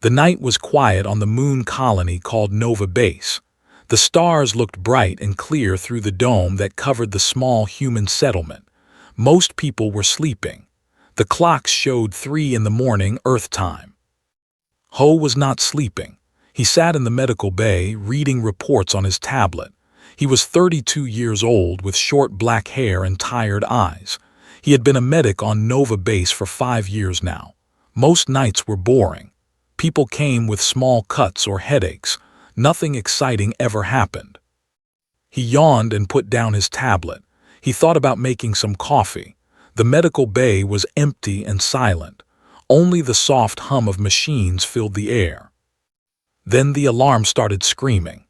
The night was quiet on the moon colony called Nova Base. The stars looked bright and clear through the dome that covered the small human settlement. Most people were sleeping. The clocks showed 3 in the morning Earth time. Ho was not sleeping. He sat in the medical bay, reading reports on his tablet. He was 32 years old with short black hair and tired eyes. He had been a medic on Nova Base for 5 years now. Most nights were boring. People came with small cuts or headaches. Nothing exciting ever happened. He yawned and put down his tablet. He thought about making some coffee. The medical bay was empty and silent. Only the soft hum of machines filled the air. Then the alarm started screaming.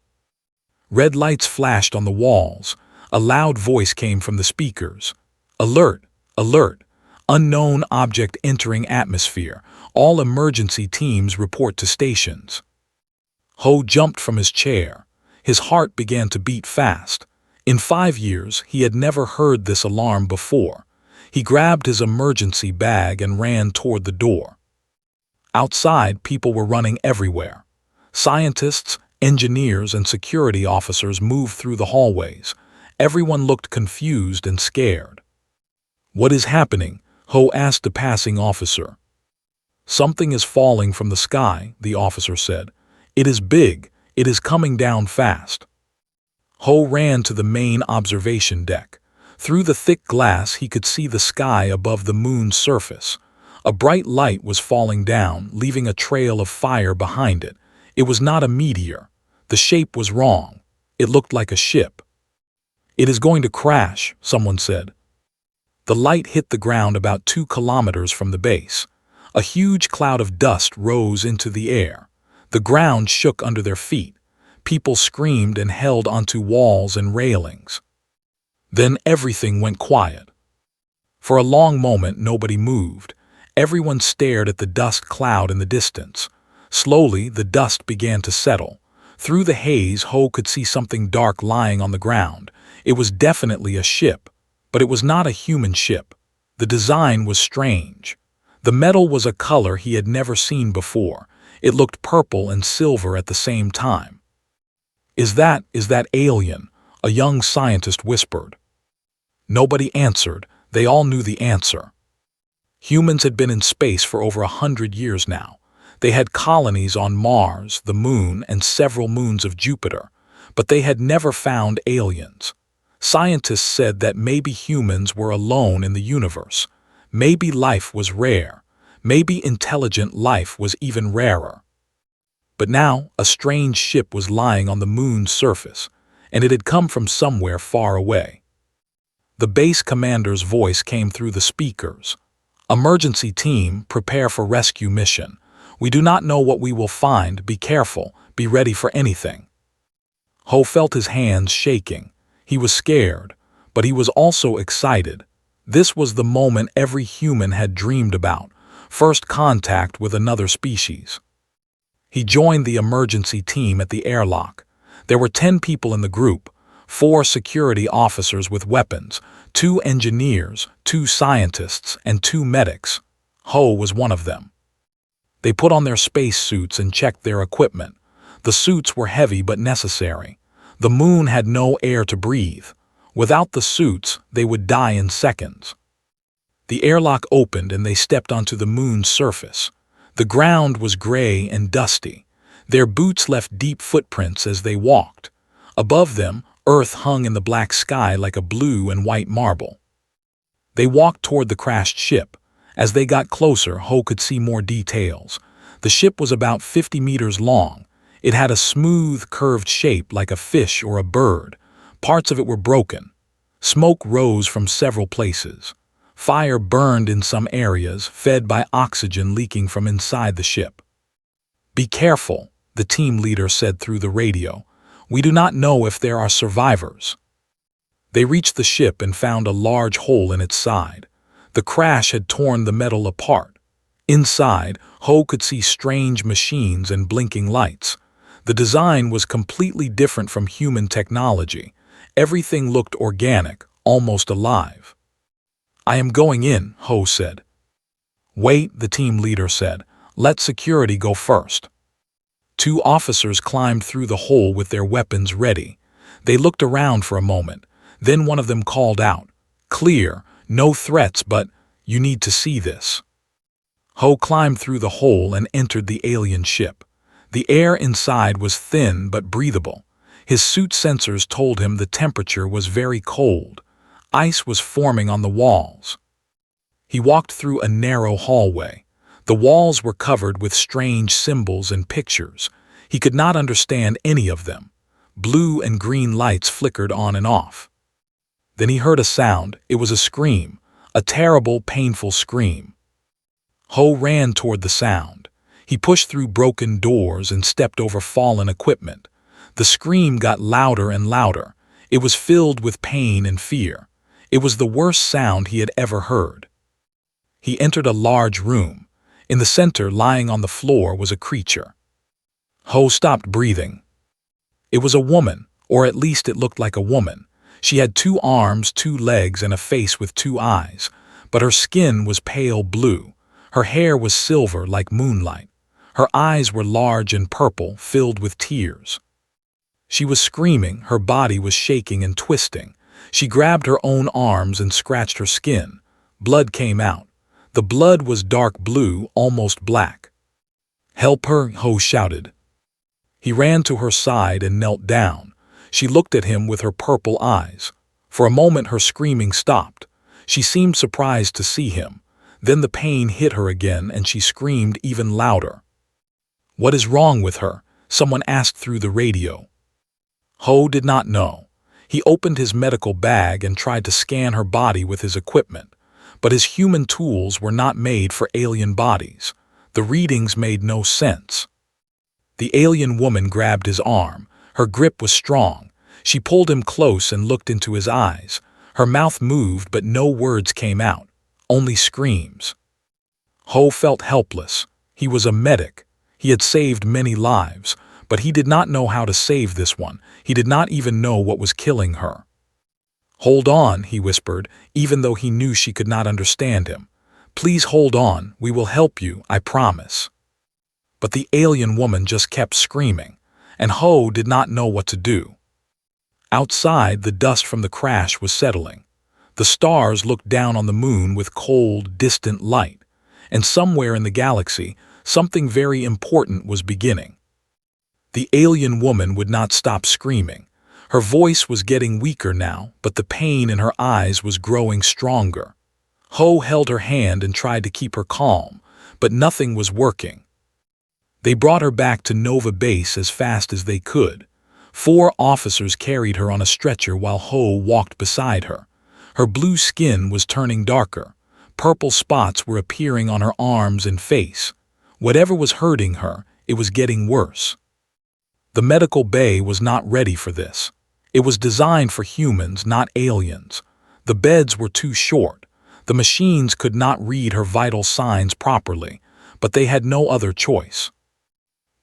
Red lights flashed on the walls. A loud voice came from the speakers. Alert! Alert! Unknown object entering atmosphere. All emergency teams report to stations. Ho jumped from his chair. His heart began to beat fast. In 5 years, he had never heard this alarm before. He grabbed his emergency bag and ran toward the door. Outside, people were running everywhere. Scientists, engineers, and security officers moved through the hallways. Everyone looked confused and scared. "What is happening?" Ho asked a passing officer. "Something is falling from the sky," the officer said. "It is big. It is coming down fast." Ho ran to the main observation deck. Through the thick glass, he could see the sky above the moon's surface. A bright light was falling down, leaving a trail of fire behind it. It was not a meteor. The shape was wrong. It looked like a ship. "It is going to crash," someone said. The light hit the ground about 2 kilometers from the base. A huge cloud of dust rose into the air. The ground shook under their feet. People screamed and held onto walls and railings. Then everything went quiet. For a long moment, nobody moved. Everyone stared at the dust cloud in the distance. Slowly, the dust began to settle. Through the haze, Ho could see something dark lying on the ground. It was definitely a ship, but it was not a human ship. The design was strange. The metal was a color he had never seen before. It looked purple and silver at the same time. Is that alien?" a young scientist whispered. Nobody answered. They all knew the answer. Humans had been in space for over 100 years now. They had colonies on Mars, the Moon, and several moons of Jupiter, but they had never found aliens. Scientists said that maybe humans were alone in the universe. Maybe life was rare. Maybe intelligent life was even rarer. But now, a strange ship was lying on the moon's surface, and it had come from somewhere far away. The base commander's voice came through the speakers. "Emergency team, prepare for rescue mission. We do not know what we will find. Be careful. Be ready for anything." Ho felt his hands shaking. He was scared, but he was also excited. This was the moment every human had dreamed about, first contact with another species. He joined the emergency team at the airlock. There were 10 people in the group, 4 security officers with weapons, 2 engineers, 2 scientists, and 2 medics. Ho was one of them. They put on their space suits and checked their equipment. The suits were heavy but necessary. The moon had no air to breathe. Without the suits, they would die in seconds. The airlock opened and they stepped onto the moon's surface. The ground was gray and dusty. Their boots left deep footprints as they walked. Above them, Earth hung in the black sky like a blue and white marble. They walked toward the crashed ship. As they got closer, Ho could see more details. The ship was about 50 meters long. It had a smooth, curved shape like a fish or a bird. Parts of it were broken. Smoke rose from several places. Fire burned in some areas, fed by oxygen leaking from inside the ship. "Be careful," the team leader said through the radio. "We do not know if there are survivors." They reached the ship and found a large hole in its side. The crash had torn the metal apart. Inside, Ho could see strange machines and blinking lights. The design was completely different from human technology. Everything looked organic, almost alive. "I am going in," Ho said. "Wait," the team leader said. Let security go first." Two officers climbed through the hole with their weapons ready. They looked around for a moment. Then one of them called out, "Clear, no threats, but you need to see this." Ho climbed through the hole and entered the alien ship. The air inside was thin but breathable. His suit sensors told him the temperature was very cold. Ice was forming on the walls. He walked through a narrow hallway. The walls were covered with strange symbols and pictures. He could not understand any of them. Blue and green lights flickered on and off. Then he heard a sound. It was a scream, a terrible, painful scream. Ho ran toward the sound. He pushed through broken doors and stepped over fallen equipment. The scream got louder and louder. It was filled with pain and fear. It was the worst sound he had ever heard. He entered a large room. In the center, lying on the floor, was a creature. Ho stopped breathing. It was a woman, or at least it looked like a woman. She had 2 arms, 2 legs, and a face with 2 eyes, but her skin was pale blue. Her hair was silver like moonlight. Her eyes were large and purple, filled with tears. She was screaming, her body was shaking and twisting. She grabbed her own arms and scratched her skin. Blood came out. The blood was dark blue, almost black. "Help her," Ho shouted. He ran to her side and knelt down. She looked at him with her purple eyes. For a moment her screaming stopped. She seemed surprised to see him. Then the pain hit her again and she screamed even louder. "What is wrong with her?" someone asked through the radio. Ho did not know. He opened his medical bag and tried to scan her body with his equipment. But his human tools were not made for alien bodies. The readings made no sense. The alien woman grabbed his arm. Her grip was strong. She pulled him close and looked into his eyes. Her mouth moved, but no words came out, only screams. Ho felt helpless. He was a medic. He had saved many lives, but he did not know how to save this one. He did not even know what was killing her. "Hold on," he whispered, even though he knew she could not understand him. "Please hold on, we will help you, I promise." But the alien woman just kept screaming, and Ho did not know what to do. Outside, the dust from the crash was settling. The stars looked down on the moon with cold, distant light, and somewhere in the galaxy, something very important was beginning. The alien woman would not stop screaming. Her voice was getting weaker now, but the pain in her eyes was growing stronger. Ho held her hand and tried to keep her calm, but nothing was working. They brought her back to Nova Base as fast as they could. 4 officers carried her on a stretcher while Ho walked beside her. Her blue skin was turning darker. Purple spots were appearing on her arms and face. Whatever was hurting her, it was getting worse. The medical bay was not ready for this. It was designed for humans, not aliens. The beds were too short. The machines could not read her vital signs properly, but they had no other choice.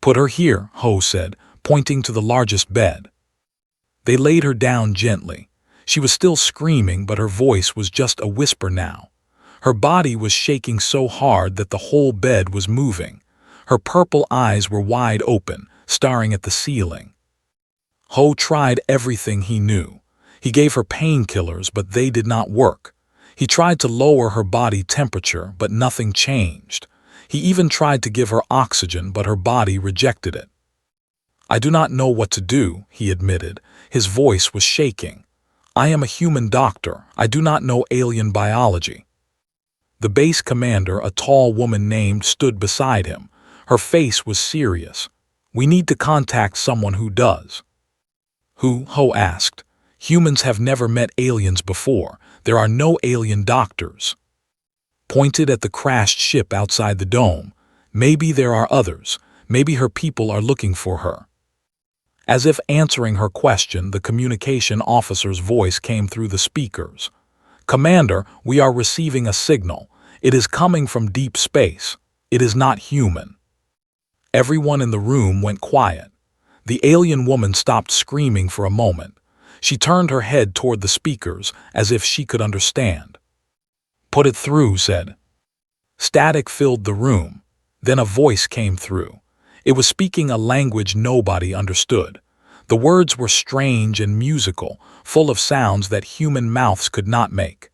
"Put her here," Ho said, pointing to the largest bed. They laid her down gently. She was still screaming, but her voice was just a whisper now. Her body was shaking so hard that the whole bed was moving. Her purple eyes were wide open, staring at the ceiling. Ho tried everything he knew. He gave her painkillers, but they did not work. He tried to lower her body temperature, but nothing changed. He even tried to give her oxygen, but her body rejected it. "I do not know what to do," he admitted. His voice was shaking. "I am a human doctor. I do not know alien biology." The base commander, a tall woman named, stood beside him. Her face was serious. "We need to contact someone who does." "Who?" Ho asked. "Humans have never met aliens before. There are no alien doctors." Pointed at the crashed ship outside the dome. "Maybe there are others. Maybe her people are looking for her." As if answering her question, the communication officer's voice came through the speakers. "Commander, we are receiving a signal. It is coming from deep space. It is not human." Everyone in the room went quiet. The alien woman stopped screaming for a moment. She turned her head toward the speakers, as if she could understand. "Put it through," said. Static filled the room. Then a voice came through. It was speaking a language nobody understood. The words were strange and musical, full of sounds that human mouths could not make.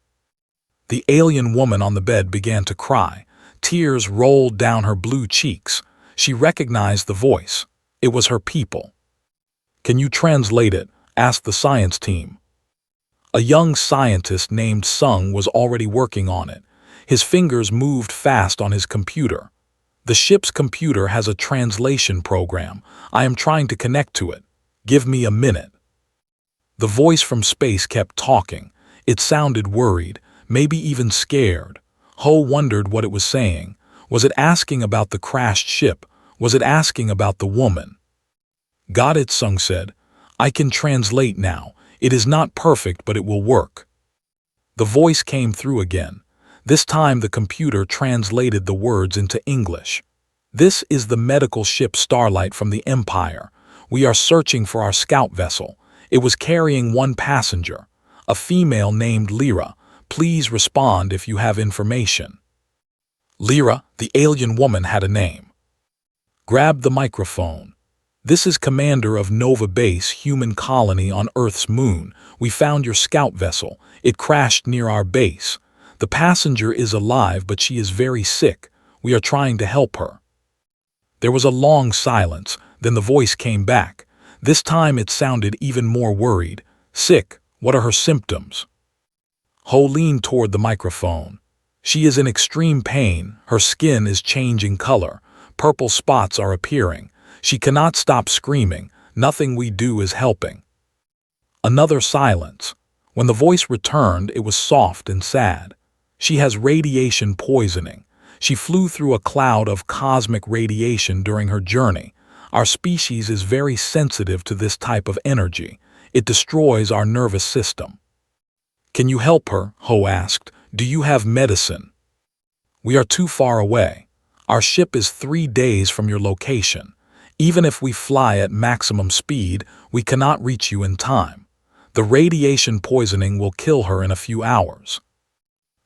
The alien woman on the bed began to cry. Tears rolled down her blue cheeks. She recognized the voice. It was her people. "Can you translate it?" asked the science team. A young scientist named Sung was already working on it. His fingers moved fast on his computer. "The ship's computer has a translation program. I am trying to connect to it. Give me a minute." The voice from space kept talking. It sounded worried, maybe even scared. Ho wondered what it was saying. Was it asking about the crashed ship? Was it asking about the woman? "Got it," Sung said. "I can translate now. It is not perfect, but it will work." The voice came through again. This time the computer translated the words into English. "This is the medical ship Starlight from the Empire. We are searching for our scout vessel. It was carrying one passenger, a female named Lyra. Please respond if you have information." Lyra, the alien woman, had a name. Grabbed the microphone. "This is Commander of Nova Base Human Colony on Earth's moon. We found your scout vessel. It crashed near our base. The passenger is alive, but she is very sick. We are trying to help her." There was a long silence, then the voice came back. This time it sounded even more worried. "Sick? What are her symptoms?" Ho leaned toward the microphone. "She is in extreme pain. Her skin is changing color. Purple spots are appearing. She cannot stop screaming. Nothing we do is helping." Another silence. When the voice returned, it was soft and sad. "She has radiation poisoning. She flew through a cloud of cosmic radiation during her journey. Our species is very sensitive to this type of energy. It destroys our nervous system." "Can you help her?" Ho asked. "Do you have medicine?" "We are too far away. Our ship is 3 days from your location. Even if we fly at maximum speed, we cannot reach you in time. The radiation poisoning will kill her in a few hours."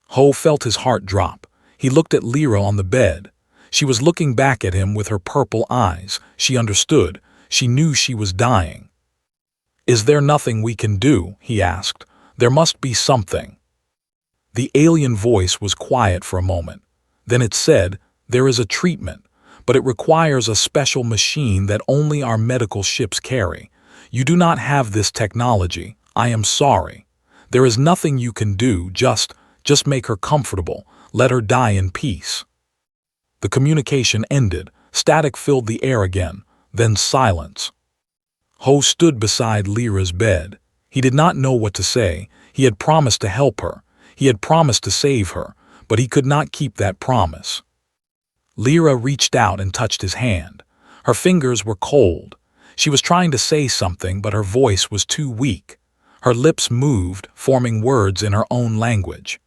Ho felt his heart drop. He looked at Lyra on the bed. She was looking back at him with her purple eyes. She understood. She knew she was dying. "Is there nothing we can do?" he asked. "There must be something." The alien voice was quiet for a moment. Then it said, "There is a treatment, but it requires a special machine that only our medical ships carry. You do not have this technology. I am sorry. There is nothing you can do. Just make her comfortable. Let her die in peace." The communication ended. Static filled the air again. Then silence. Ho stood beside Lyra's bed. He did not know what to say. He had promised to help her. He had promised to save her, but he could not keep that promise. Lyra reached out and touched his hand. Her fingers were cold. She was trying to say something, but her voice was too weak. Her lips moved, forming words in her own language.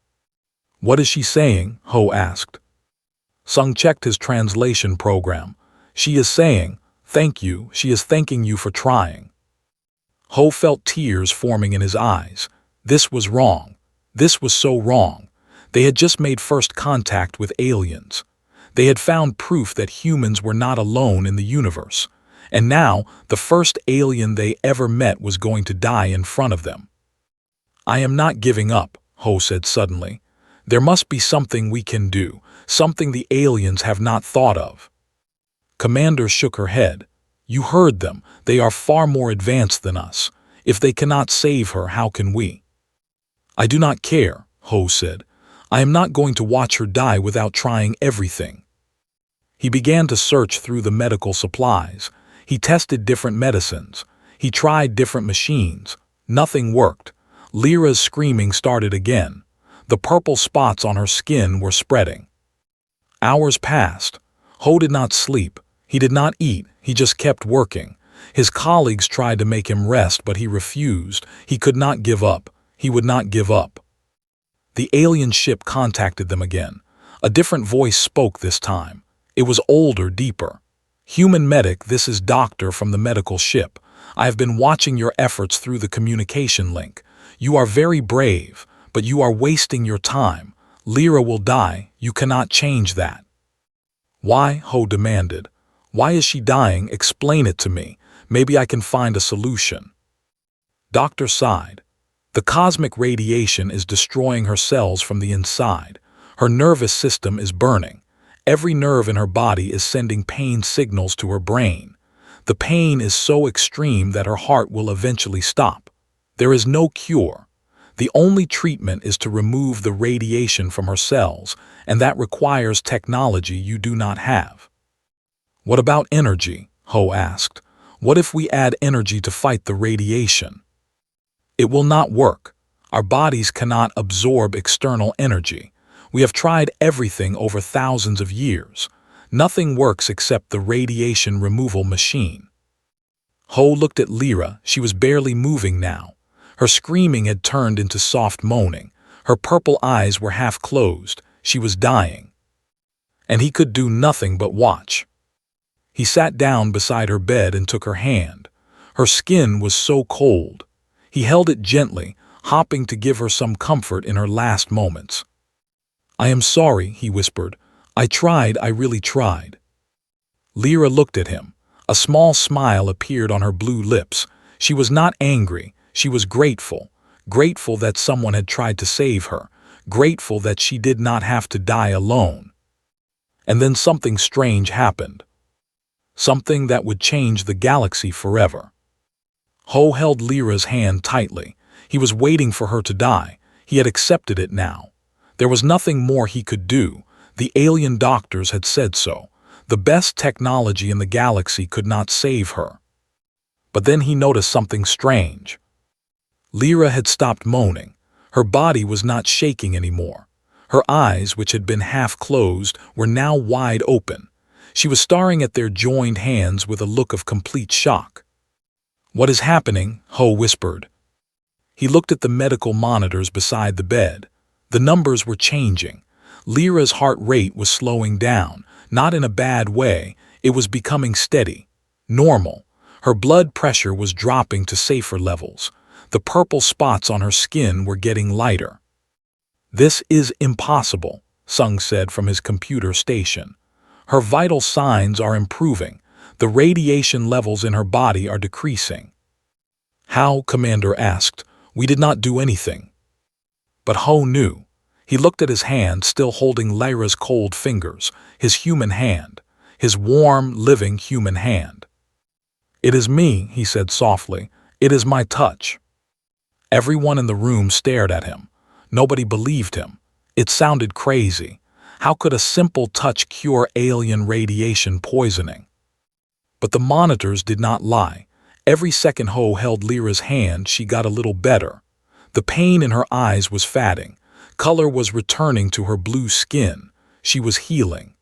"What is she saying?" Ho asked. Sung checked his translation program. "She is saying, 'Thank you.' She is thanking you for trying." Ho felt tears forming in his eyes. This was wrong. This was so wrong. They had just made first contact with aliens. They had found proof that humans were not alone in the universe. And now, the first alien they ever met was going to die in front of them. "I am not giving up," Ho said suddenly. "There must be something we can do, something the aliens have not thought of." Commander shook her head. "You heard them. They are far more advanced than us. If they cannot save her, how can we?" "I do not care," Ho said. "I am not going to watch her die without trying everything." He began to search through the medical supplies. He tested different medicines. He tried different machines. Nothing worked. Lyra's screaming started again. The purple spots on her skin were spreading. Hours passed. Ho did not sleep. He did not eat. He just kept working. His colleagues tried to make him rest, but he refused. He could not give up. He would not give up. The alien ship contacted them again. A different voice spoke this time. It was older, deeper. "Human medic, this is Doctor from the medical ship. I have been watching your efforts through the communication link. You are very brave, but you are wasting your time. Lyra will die. You cannot change that." Why? Ho demanded. Why is she dying? Explain it to me. Maybe I can find a solution. Doctor sighed. The cosmic radiation is destroying her cells from the inside. Her nervous system is burning. Every nerve in her body is sending pain signals to her brain. The pain is so extreme that her heart will eventually stop. There is no cure. The only treatment is to remove the radiation from her cells, and that requires technology you do not have. What about energy? Ho asked. What if we add energy to fight the radiation? It will not work. Our bodies cannot absorb external energy. We have tried everything over thousands of years. Nothing works except the radiation removal machine. Ho looked at Lyra. She was barely moving now. Her screaming had turned into soft moaning. Her purple eyes were half closed. She was dying. And he could do nothing but watch. He sat down beside her bed and took her hand. Her skin was so cold. He held it gently, hoping to give her some comfort in her last moments. I am sorry, he whispered. I tried, I really tried. Lyra looked at him. A small smile appeared on her blue lips. She was not angry. She was grateful. Grateful that someone had tried to save her. Grateful that she did not have to die alone. And then something strange happened. Something that would change the galaxy forever. Ho held Lyra's hand tightly. He was waiting for her to die. He had accepted it now. There was nothing more he could do. The alien doctors had said so. The best technology in the galaxy could not save her. But then he noticed something strange. Lyra had stopped moaning. Her body was not shaking anymore. Her eyes, which had been half closed, were now wide open. She was staring at their joined hands with a look of complete shock. What is happening? Ho whispered. He looked at the medical monitors beside the bed. The numbers were changing. Lyra's heart rate was slowing down, not in a bad way. It was becoming steady, normal. Her blood pressure was dropping to safer levels. The purple spots on her skin were getting lighter. This is impossible, Sung said from his computer station. Her vital signs are improving. The radiation levels in her body are decreasing. How? Commander asked. We did not do anything. But Ho knew. He looked at his hand, still holding Lyra's cold fingers, his human hand, his warm, living human hand. It is me, he said softly. It is my touch. Everyone in the room stared at him. Nobody believed him. It sounded crazy. How could a simple touch cure alien radiation poisoning? But the monitors did not lie. Every second Ho held Lyra's hand, she got a little better. The pain in her eyes was fading. Color was returning to her blue skin. She was healing.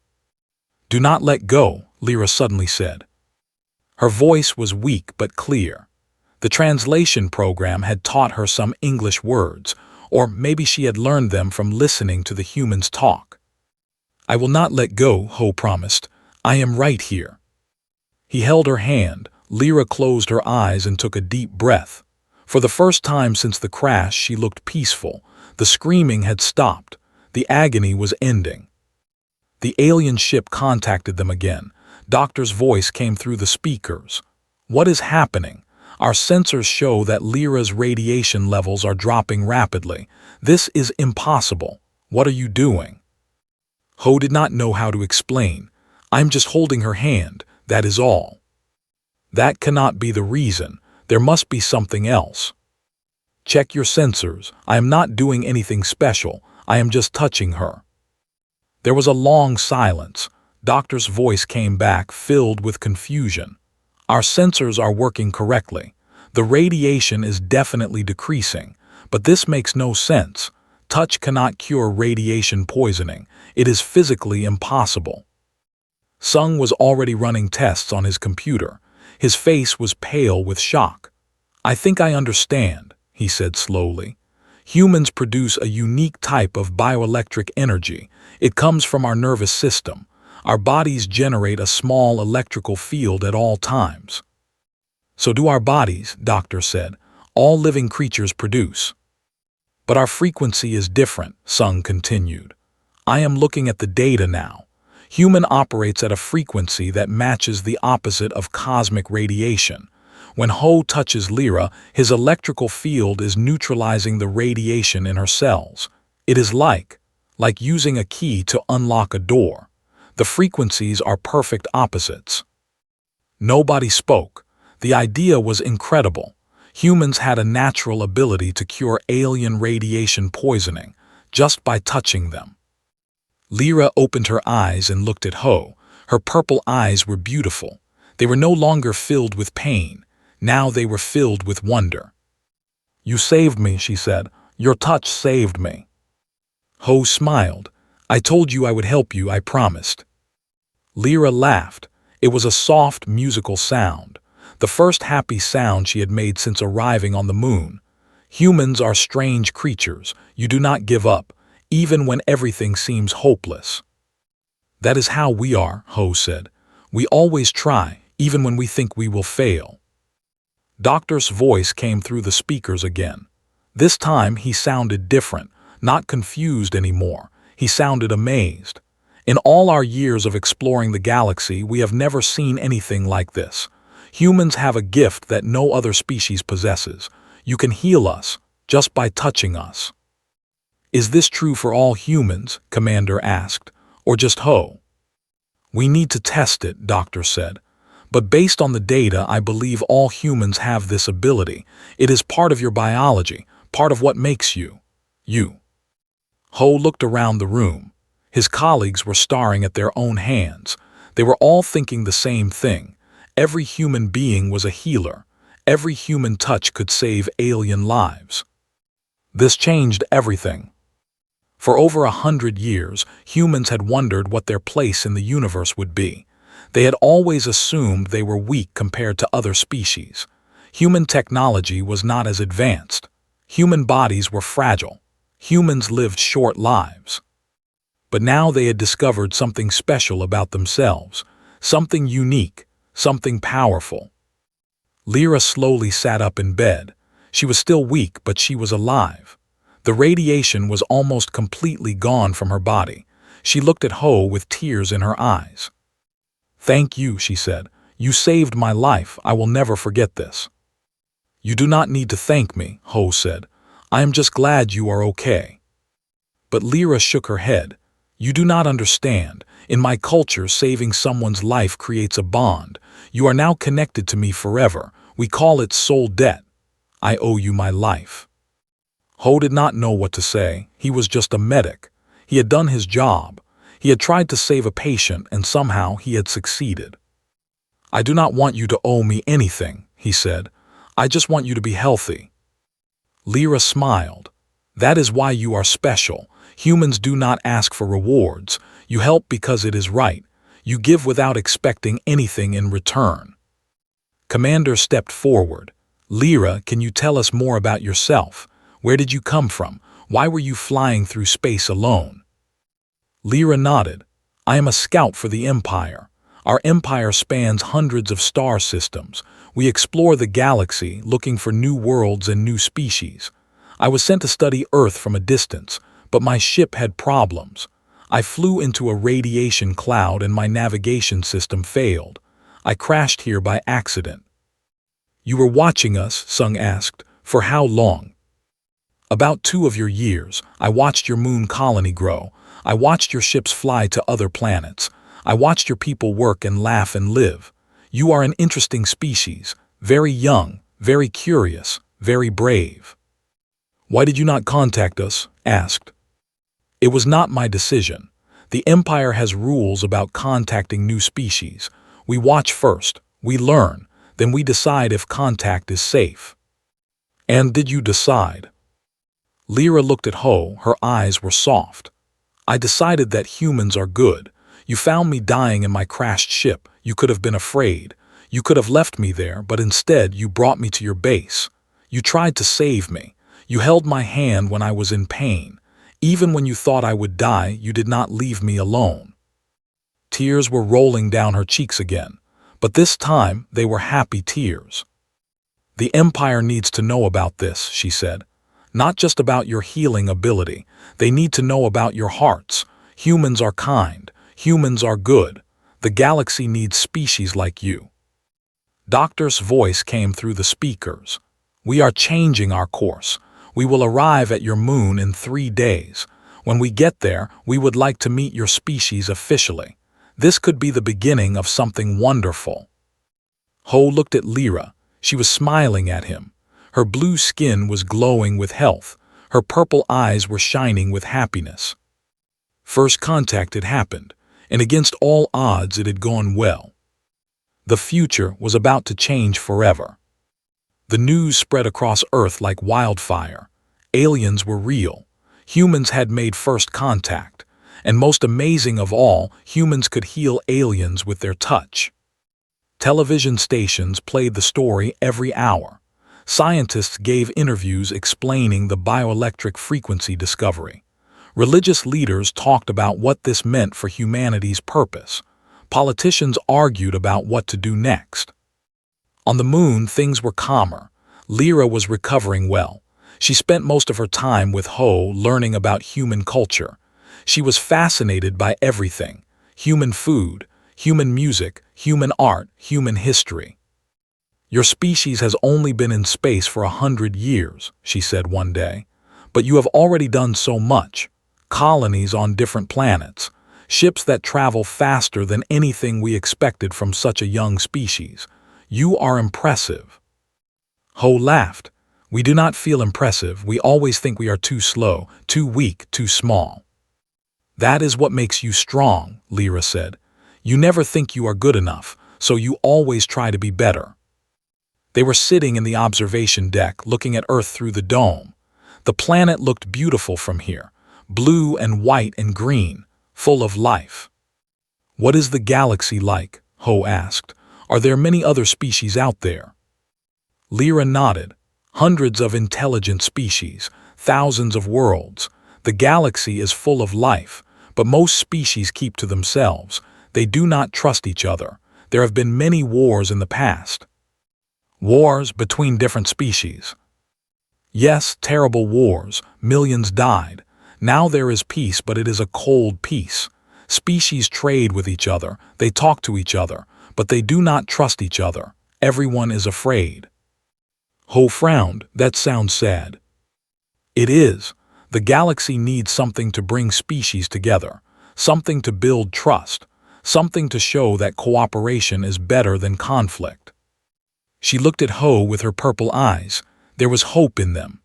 Do not let go, Lyra suddenly said. Her voice was weak but clear. The translation program had taught her some English words, or maybe she had learned them from listening to the humans talk. I will not let go, Ho promised. I am right here. He held her hand. Lyra closed her eyes and took a deep breath. For the first time since the crash, she looked peaceful. The screaming had stopped. The agony was ending. The alien ship contacted them again. Doctor's voice came through the speakers. What is happening? Our sensors show that Lyra's radiation levels are dropping rapidly. This is impossible. What are you doing? Ho did not know how to explain. I'm just holding her hand, that is all. That cannot be the reason. There must be something else. Check your sensors. I am not doing anything special. I am just touching her. There was a long silence. Doctor's voice came back, filled with confusion. Our sensors are working correctly. The radiation is definitely decreasing, but this makes no sense. Touch cannot cure radiation poisoning. It is physically impossible. Sung was already running tests on his computer. His face was pale with shock. I think I understand, he said slowly. Humans produce a unique type of bioelectric energy. It comes from our nervous system. Our bodies generate a small electrical field at all times. So do our bodies, Doctor said. All living creatures produce. But our frequency is different, Sung continued. I am looking at the data now. Human operates at a frequency that matches the opposite of cosmic radiation. When Ho touches Lyra, his electrical field is neutralizing the radiation in her cells. It is like using a key to unlock a door. The frequencies are perfect opposites. Nobody spoke. The idea was incredible. Humans had a natural ability to cure alien radiation poisoning just by touching them. Lyra opened her eyes and looked at Ho. Her purple eyes were beautiful. They were no longer filled with pain. Now they were filled with wonder. "You saved me," she said. "Your touch saved me." Ho smiled. "I told you I would help you, I promised." Lyra laughed. It was a soft, musical sound, the first happy sound she had made since arriving on the moon. Humans are strange creatures. You do not give up, even when everything seems hopeless. "That is how we are," Ho said. "We always try, even when we think we will fail." Doctor's voice came through the speakers again. This time he sounded different, not confused anymore. He sounded amazed. "In all our years of exploring the galaxy, we have never seen anything like this. Humans have a gift that no other species possesses. You can heal us just by touching us." "Is this true for all humans?" Commander asked. "Or just Ho?" "We need to test it," Doctor said. "But based on the data, I believe all humans have this ability. It is part of your biology, part of what makes you, you." Ho looked around the room. His colleagues were staring at their own hands. They were all thinking the same thing. Every human being was a healer. Every human touch could save alien lives. This changed everything. For over 100 years, humans had wondered what their place in the universe would be. They had always assumed they were weak compared to other species. Human technology was not as advanced. Human bodies were fragile. Humans lived short lives. But now they had discovered something special about themselves, something unique, something powerful. Lyra slowly sat up in bed. She was still weak, but she was alive. The radiation was almost completely gone from her body. She looked at Ho with tears in her eyes. "Thank you," she said. "You saved my life. I will never forget this." "You do not need to thank me," Ho said. "I am just glad you are okay." But Lyra shook her head. "You do not understand. In my culture, saving someone's life creates a bond. You are now connected to me forever. We call it soul debt. I owe you my life." Ho did not know what to say. He was just a medic. He had done his job. He had tried to save a patient, and somehow he had succeeded. "I do not want you to owe me anything," he said. "I just want you to be healthy." Lyra smiled. "That is why you are special. Humans do not ask for rewards. You help because it is right. You give without expecting anything in return." Commander stepped forward. "Lyra, can you tell us more about yourself? Where did you come from? Why were you flying through space alone?" Lyra nodded. "I am a scout for the Empire. Our empire spans hundreds of star systems. We explore the galaxy, looking for new worlds and new species. I was sent to study Earth from a distance, but my ship had problems. I flew into a radiation cloud and my navigation system failed. I crashed here by accident." "You were watching us?" Sung asked. "For how long?" "About 2 of your years. I watched your moon colony grow. I watched your ships fly to other planets. I watched your people work and laugh and live. You are an interesting species, very young, very curious, very brave." "Why did you not contact us?" asked. "It was not my decision. The Empire has rules about contacting new species. We watch first, we learn, then we decide if contact is safe." "And did you decide?" Lyra looked at Ho. Her eyes were soft. "I decided that humans are good. You found me dying in my crashed ship. You could have been afraid. You could have left me there, but instead you brought me to your base. You tried to save me. You held my hand when I was in pain. Even when you thought I would die, you did not leave me alone." Tears were rolling down her cheeks again, but this time they were happy tears. "The Empire needs to know about this," she said. "Not just about your healing ability. They need to know about your hearts. Humans are kind. Humans are good. The galaxy needs species like you." Doctor's voice came through the speakers. "We are changing our course. We will arrive at your moon in 3 days. When we get there, we would like to meet your species officially. This could be the beginning of something wonderful." Ho looked at Lyra. She was smiling at him. Her blue skin was glowing with health. Her purple eyes were shining with happiness. First contact had happened, and against all odds it had gone well. The future was about to change forever. The news spread across Earth like wildfire. Aliens were real. Humans had made first contact. And most amazing of all, humans could heal aliens with their touch. Television stations played the story every hour. Scientists gave interviews explaining the bioelectric frequency discovery. Religious leaders talked about what this meant for humanity's purpose. Politicians argued about what to do next. On the moon, things were calmer. Lyra was recovering well. She spent most of her time with Ho learning about human culture. She was fascinated by everything: human food, human music, human art, human history. "Your species has only been in space for 100 years, she said one day. "But you have already done so much. Colonies on different planets, ships that travel faster than anything we expected from such a young species. You are impressive." Ho laughed. "We do not feel impressive. We always think we are too slow, too weak, too small." "That is what makes you strong," Lyra said. "You never think you are good enough, so you always try to be better." They were sitting in the observation deck, looking at Earth through the dome. The planet looked beautiful from here, blue and white and green, full of life. "What is the galaxy like?" Ho asked. "Are there many other species out there?" Lyra nodded. "Hundreds of intelligent species, thousands of worlds. The galaxy is full of life, but most species keep to themselves. They do not trust each other. There have been many wars in the past." "Wars between different species?" "Yes, terrible wars. Millions died. Now there is peace, but it is a cold peace. Species trade with each other, they talk to each other, but they do not trust each other. Everyone is afraid." Ho frowned. "That sounds sad." "It is. The galaxy needs something to bring species together, something to build trust, something to show that cooperation is better than conflict." She looked at Ho with her purple eyes. There was hope in them.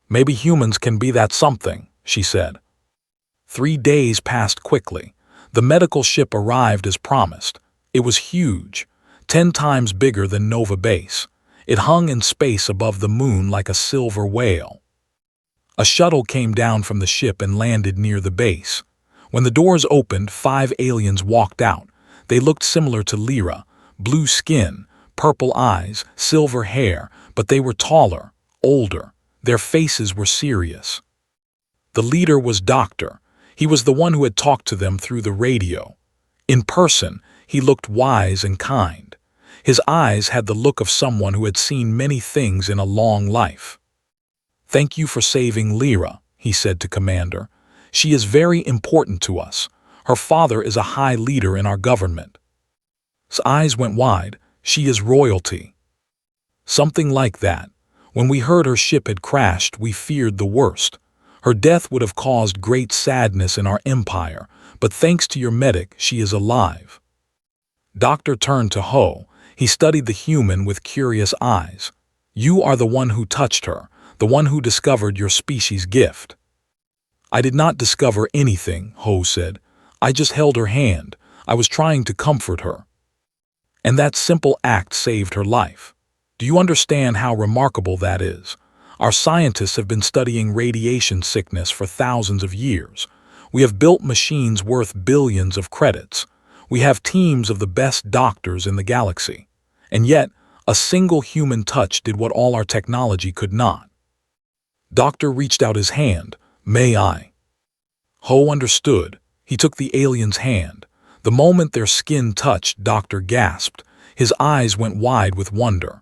"Maybe humans can be that something," she said. 3 days passed quickly. The medical ship arrived as promised. It was huge, 10 times bigger than Nova Base. It hung in space above the moon like a silver whale. A shuttle came down from the ship and landed near the base. When the doors opened, 5 aliens walked out. They looked similar to Lyra: blue skin, purple eyes, silver hair, but they were taller, older. Their faces were serious. The leader was Doctor. He was the one who had talked to them through the radio. In person, he looked wise and kind. His eyes had the look of someone who had seen many things in a long life. "Thank you for saving Lyra," he said to Commander. "She is very important to us. Her father is a high leader in our government." His eyes went wide. "She is royalty." "Something like that. When we heard her ship had crashed, we feared the worst. Her death would have caused great sadness in our empire, but thanks to your medic, she is alive." Doctor turned to Ho. He studied the human with curious eyes. "You are the one who touched her, the one who discovered your species' gift." "I did not discover anything," Ho said. "I just held her hand. I was trying to comfort her." And that simple act saved her life. Do you understand how remarkable that is? Our scientists have been studying radiation sickness for thousands of years. We have built machines worth billions of credits. We have teams of the best doctors in the galaxy. And yet, a single human touch did what all our technology could not. Doctor reached out his hand. "May I?" Ho understood. He took the alien's hand. The moment their skin touched, Doctor gasped. His eyes went wide with wonder.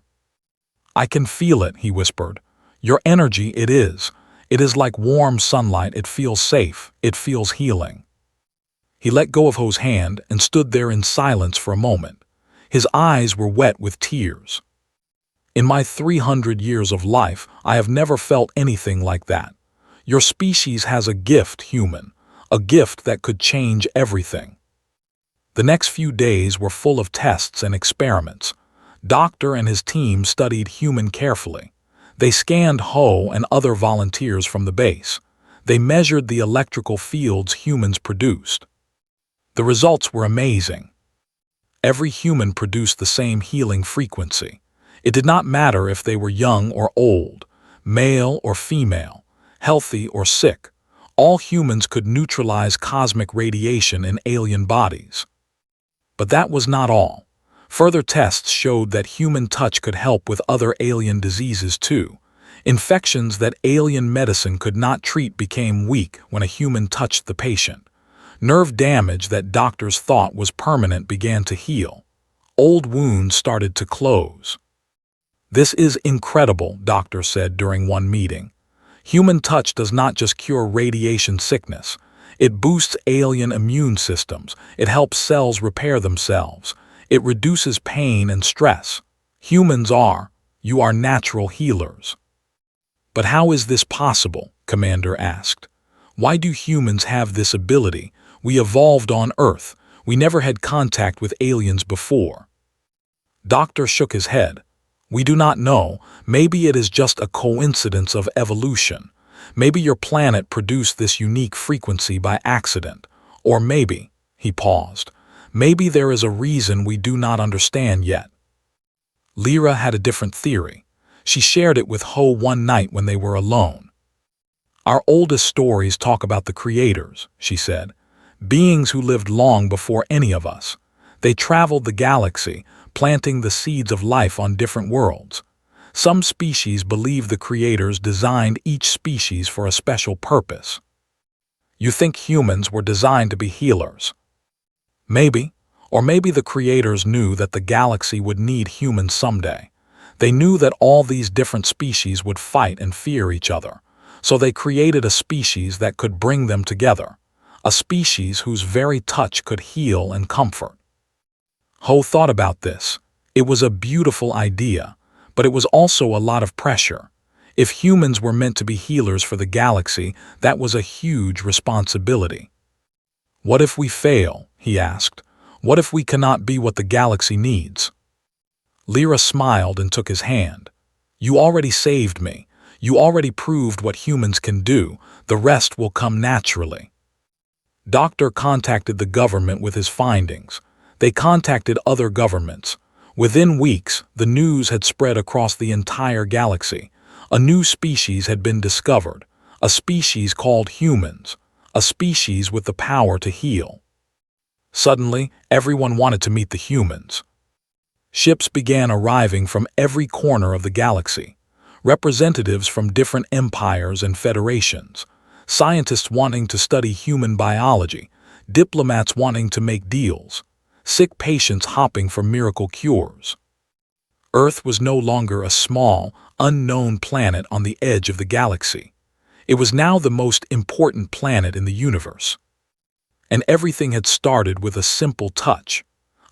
"I can feel it," he whispered. "Your energy, it is. It is like warm sunlight. It feels safe. It feels healing." He let go of Ho's hand and stood there in silence for a moment. His eyes were wet with tears. In my 300 years of life, I have never felt anything like that. Your species has a gift, human, a gift that could change everything. The next few days were full of tests and experiments. Doctor and his team studied human carefully. They scanned Ho and other volunteers from the base. They measured the electrical fields humans produced. The results were amazing. Every human produced the same healing frequency. It did not matter if they were young or old, male or female, healthy or sick. All humans could neutralize cosmic radiation in alien bodies. But that was not all. Further tests showed that human touch could help with other alien diseases too. Infections that alien medicine could not treat became weak when a human touched the patient. Nerve damage that doctors thought was permanent began to heal. Old wounds started to close. "This is incredible," doctor said during one meeting. "Human touch does not just cure radiation sickness. It boosts alien immune systems. It helps cells repair themselves. It reduces pain and stress. You are natural healers." "But how is this possible?" Commander asked. "Why do humans have this ability? We evolved on Earth. We never had contact with aliens before." Doctor shook his head. "We do not know. Maybe it is just a coincidence of evolution. Maybe your planet produced this unique frequency by accident. Or maybe," he paused, "maybe there is a reason we do not understand yet." Lyra had a different theory. She shared it with Ho one night when they were alone. "Our oldest stories talk about the creators," she said, "beings who lived long before any of us. They traveled the galaxy, planting the seeds of life on different worlds. Some species believe the creators designed each species for a special purpose." "You think humans were designed to be healers?" "Maybe. Or maybe the creators knew that the galaxy would need humans someday. They knew that all these different species would fight and fear each other. So they created a species that could bring them together. A species whose very touch could heal and comfort." Ho thought about this. It was a beautiful idea, but it was also a lot of pressure. If humans were meant to be healers for the galaxy, that was a huge responsibility. "What if we fail?" he asked. "What if we cannot be what the galaxy needs?" Lyra smiled and took his hand. "You already saved me. You already proved what humans can do. The rest will come naturally." Doctor contacted the government with his findings. They contacted other governments. Within weeks, the news had spread across the entire galaxy. A new species had been discovered, a species called humans, a species with the power to heal. Suddenly, everyone wanted to meet the humans. Ships began arriving from every corner of the galaxy. Representatives from different empires and federations. Scientists wanting to study human biology. Diplomats wanting to make deals. Sick patients hopping for miracle cures. Earth was no longer a small, unknown planet on the edge of the galaxy. It was now the most important planet in the universe. And everything had started with a simple touch.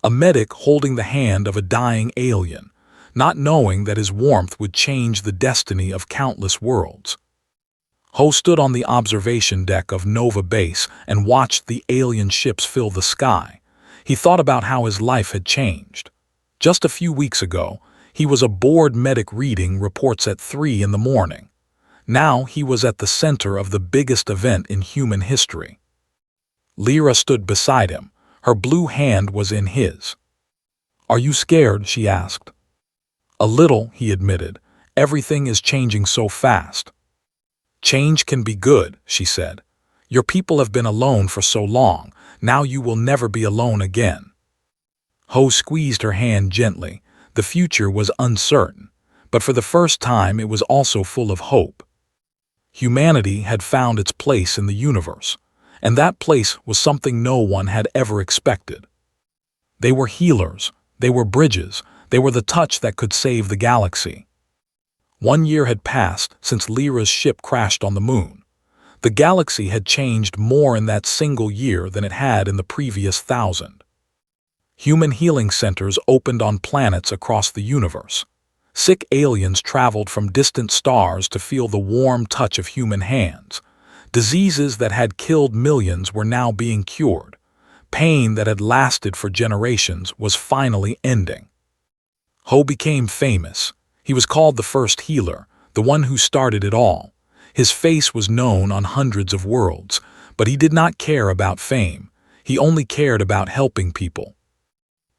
A medic holding the hand of a dying alien, not knowing that his warmth would change the destiny of countless worlds. Ho stood on the observation deck of Nova Base and watched the alien ships fill the sky. He thought about how his life had changed. Just a few weeks ago, he was aboard medic reading reports at 3 in the morning. Now he was at the center of the biggest event in human history. Lyra stood beside him. Her blue hand was in his. "Are you scared?" she asked. "A little," he admitted. "Everything is changing so fast." "Change can be good," she said. "Your people have been alone for so long. Now you will never be alone again." Ho squeezed her hand gently. The future was uncertain, but for the first time it was also full of hope. Humanity had found its place in the universe, and that place was something no one had ever expected. They were healers, they were bridges, they were the touch that could save the galaxy. 1 year had passed since Lyra's ship crashed on the moon. The galaxy had changed more in that single year than it had in the previous 1,000. Human healing centers opened on planets across the universe. Sick aliens traveled from distant stars to feel the warm touch of human hands. Diseases that had killed millions were now being cured. Pain that had lasted for generations was finally ending. Ho became famous. He was called the first healer, the one who started it all. His face was known on hundreds of worlds, but he did not care about fame. He only cared about helping people.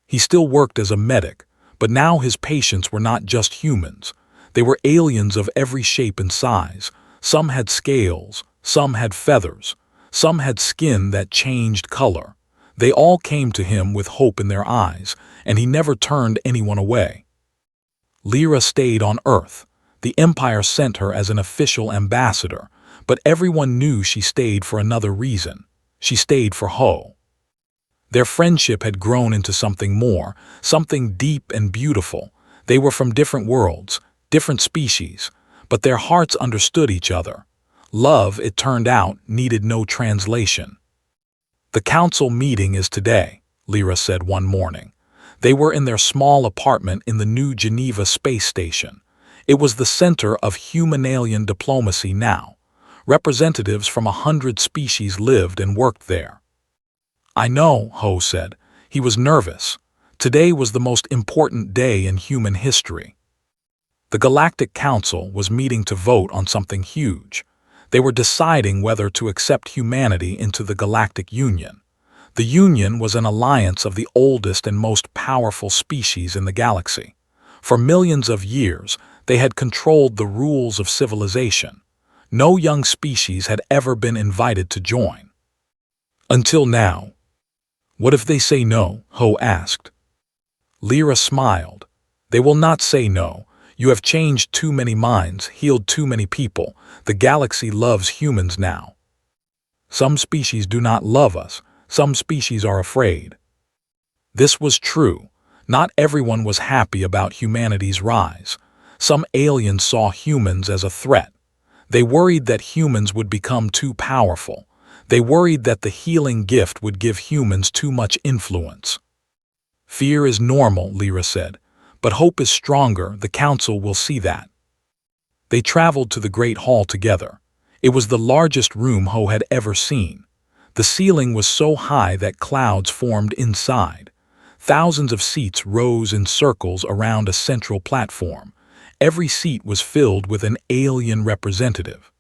He still worked as a medic, but now his patients were not just humans. They were aliens of every shape and size. Some had scales, some had feathers, some had skin that changed color. They all came to him with hope in their eyes, and he never turned anyone away. Lyra stayed on Earth. The Empire sent her as an official ambassador, but everyone knew she stayed for another reason. She stayed for Ho. Their friendship had grown into something more, something deep and beautiful. They were from different worlds, different species, but their hearts understood each other. Love, it turned out, needed no translation. "The council meeting is today," Lyra said one morning. They were in their small apartment in the New Geneva space station. It was the center of human-alien diplomacy now. Representatives from 100 species lived and worked there. "I know," Ho said. He was nervous. Today was the most important day in human history. The Galactic Council was meeting to vote on something huge. They were deciding whether to accept humanity into the Galactic Union. The Union was an alliance of the oldest and most powerful species in the galaxy. For millions of years, they had controlled the rules of civilization. No young species had ever been invited to join. Until now. "What if they say no?" Ho asked. Lyra smiled. "They will not say no. You have changed too many minds, healed too many people. The galaxy loves humans now. Some species do not love us. Some species are afraid." This was true. Not everyone was happy about humanity's rise. Some aliens saw humans as a threat. They worried that humans would become too powerful. They worried that the healing gift would give humans too much influence. "Fear is normal," Lyra said, "but hope is stronger. The council will see that." They traveled to the Great Hall together. It was the largest room Ho had ever seen. The ceiling was so high that clouds formed inside. Thousands of seats rose in circles around a central platform. Every seat was filled with an alien representative.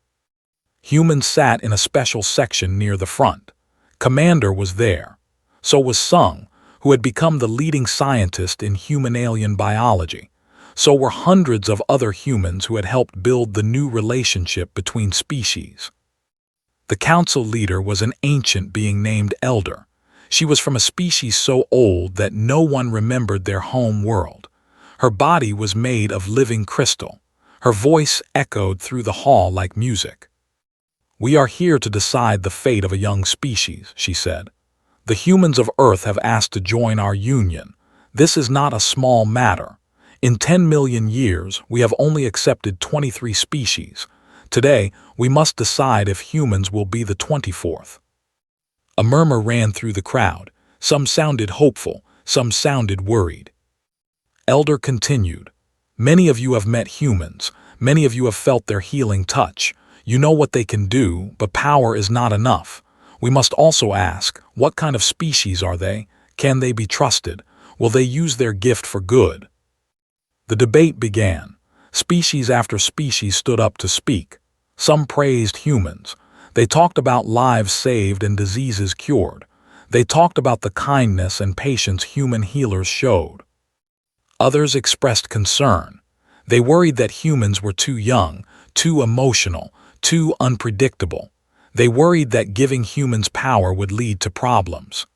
Humans sat in a special section near the front. Commander was there. So was Sung, who had become the leading scientist in human-alien biology. So were hundreds of other humans who had helped build the new relationship between species. The council leader was an ancient being named Elder. She was from a species so old that no one remembered their home world. Her body was made of living crystal. Her voice echoed through the hall like music. "We are here to decide the fate of a young species," she said. "The humans of Earth have asked to join our union. This is not a small matter. In 10 million years, we have only accepted 23 species. Today, we must decide if humans will be the 24th. A murmur ran through the crowd. Some sounded hopeful, some sounded worried. Elder continued, "Many of you have met humans. Many of you have felt their healing touch. You know what they can do, but power is not enough. We must also ask, what kind of species are they? Can they be trusted? Will they use their gift for good?" The debate began. Species after species stood up to speak. Some praised humans. They talked about lives saved and diseases cured. They talked about the kindness and patience human healers showed. Others expressed concern. They worried that humans were too young, too emotional, too unpredictable. They worried that giving humans power would lead to problems.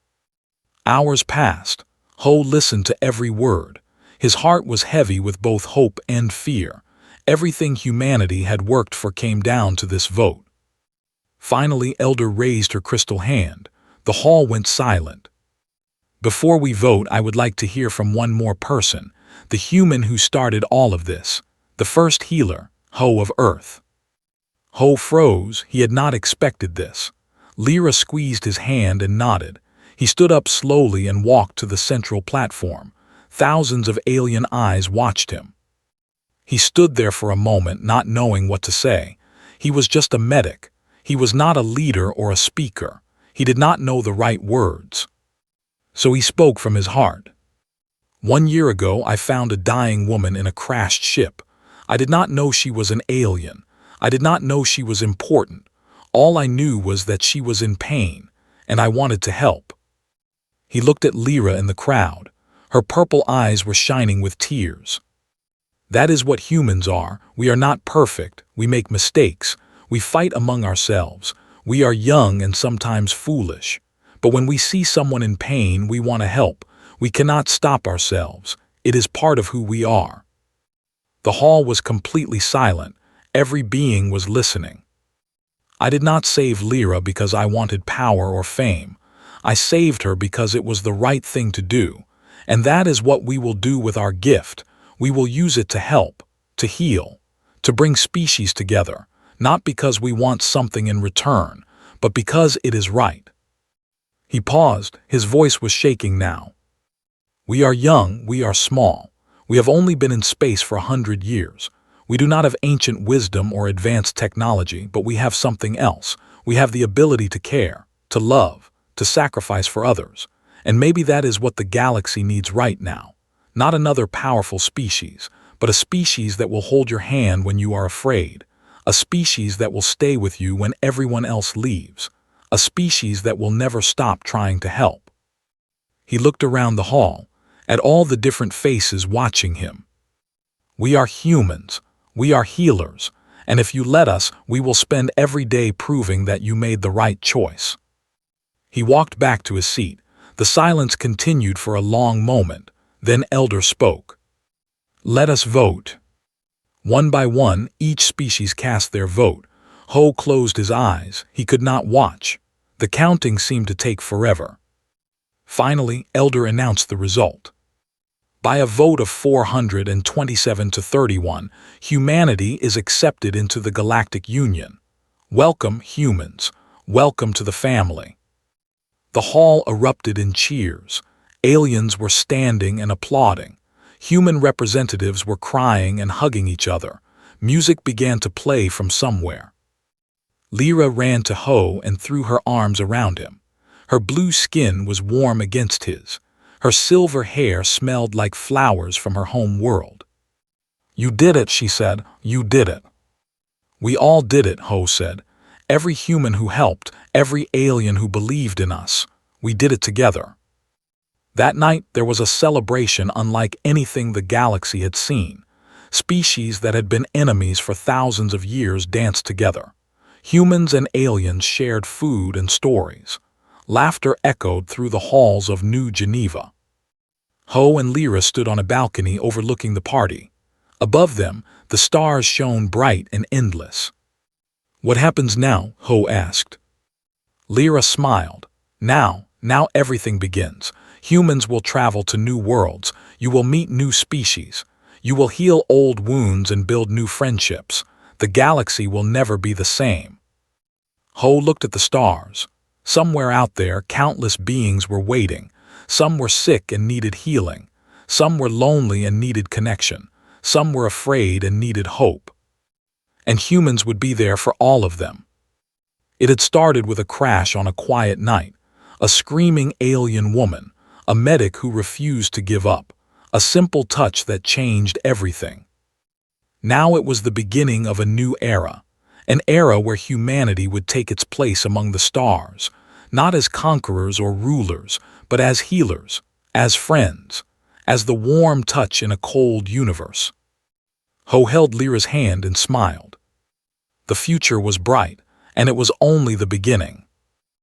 Hours passed. Ho listened to every word. His heart was heavy with both hope and fear. Everything humanity had worked for came down to this vote. Finally, Elder raised her crystal hand. The hall went silent. "Before we vote, I would like to hear from one more person, the human who started all of this, the first healer, Ho of Earth." Ho froze. He had not expected this. Lyra squeezed his hand and nodded. He stood up slowly and walked to the central platform. Thousands of alien eyes watched him. He stood there for a moment, not knowing what to say. He was just a medic. He was not a leader or a speaker. He did not know the right words. So he spoke from his heart. 1 year ago, I found a dying woman in a crashed ship. I did not know she was an alien. I did not know she was important. All I knew was that she was in pain, and I wanted to help. He looked at Lyra in the crowd. Her purple eyes were shining with tears. That is what humans are. We are not perfect. We make mistakes. We fight among ourselves. We are young and sometimes foolish. But when we see someone in pain, we want to help. We cannot stop ourselves. It is part of who we are. The hall was completely silent. Every being was listening. I did not save Lyra because I wanted power or fame. I saved her because it was the right thing to do. And that is what we will do with our gift. We will use it to help, to heal, to bring species together, not because we want something in return, but because it is right. He paused. His voice was shaking now. We are young, we are small. We have only been in space for 100 years. We do not have ancient wisdom or advanced technology, but we have something else. We have the ability to care, to love, to sacrifice for others. And maybe that is what the galaxy needs right now. Not another powerful species, but a species that will hold your hand when you are afraid. A species that will stay with you when everyone else leaves. A species that will never stop trying to help. He looked around the hall, at all the different faces watching him. We are humans. We are healers. And if you let us, we will spend every day proving that you made the right choice. He walked back to his seat. The silence continued for a long moment. Then Elder spoke. Let us vote. One by one, each species cast their vote. Ho closed his eyes. He could not watch. The counting seemed to take forever. Finally, Elder announced the result. By a vote of 427 to 31, humanity is accepted into the Galactic Union. Welcome, humans. Welcome to the family. The hall erupted in cheers. Aliens were standing and applauding. Human representatives were crying and hugging each other. Music began to play from somewhere. Lyra ran to Ho and threw her arms around him. Her blue skin was warm against his. Her silver hair smelled like flowers from her home world. You did it, she said. You did it. We all did it, Ho said. Every human who helped, every alien who believed in us. We did it together. That night, there was a celebration unlike anything the galaxy had seen. Species that had been enemies for thousands of years danced together. Humans and aliens shared food and stories. Laughter echoed through the halls of New Geneva. Ho and Lyra stood on a balcony overlooking the party. Above them, the stars shone bright and endless. What happens now? Ho asked. Lyra smiled. Now everything begins. Humans will travel to new worlds. You will meet new species. You will heal old wounds and build new friendships. The galaxy will never be the same. Ho looked at the stars. Somewhere out there, countless beings were waiting. Some were sick and needed healing. Some were lonely and needed connection. Some were afraid and needed hope. And humans would be there for all of them. It had started with a crash on a quiet night. A screaming alien woman. A medic who refused to give up. A simple touch that changed everything. Now it was the beginning of a new era. An era where humanity would take its place among the stars. Not as conquerors or rulers, but as healers, as friends, as the warm touch in a cold universe. Ho held Lyra's hand and smiled. The future was bright, and it was only the beginning.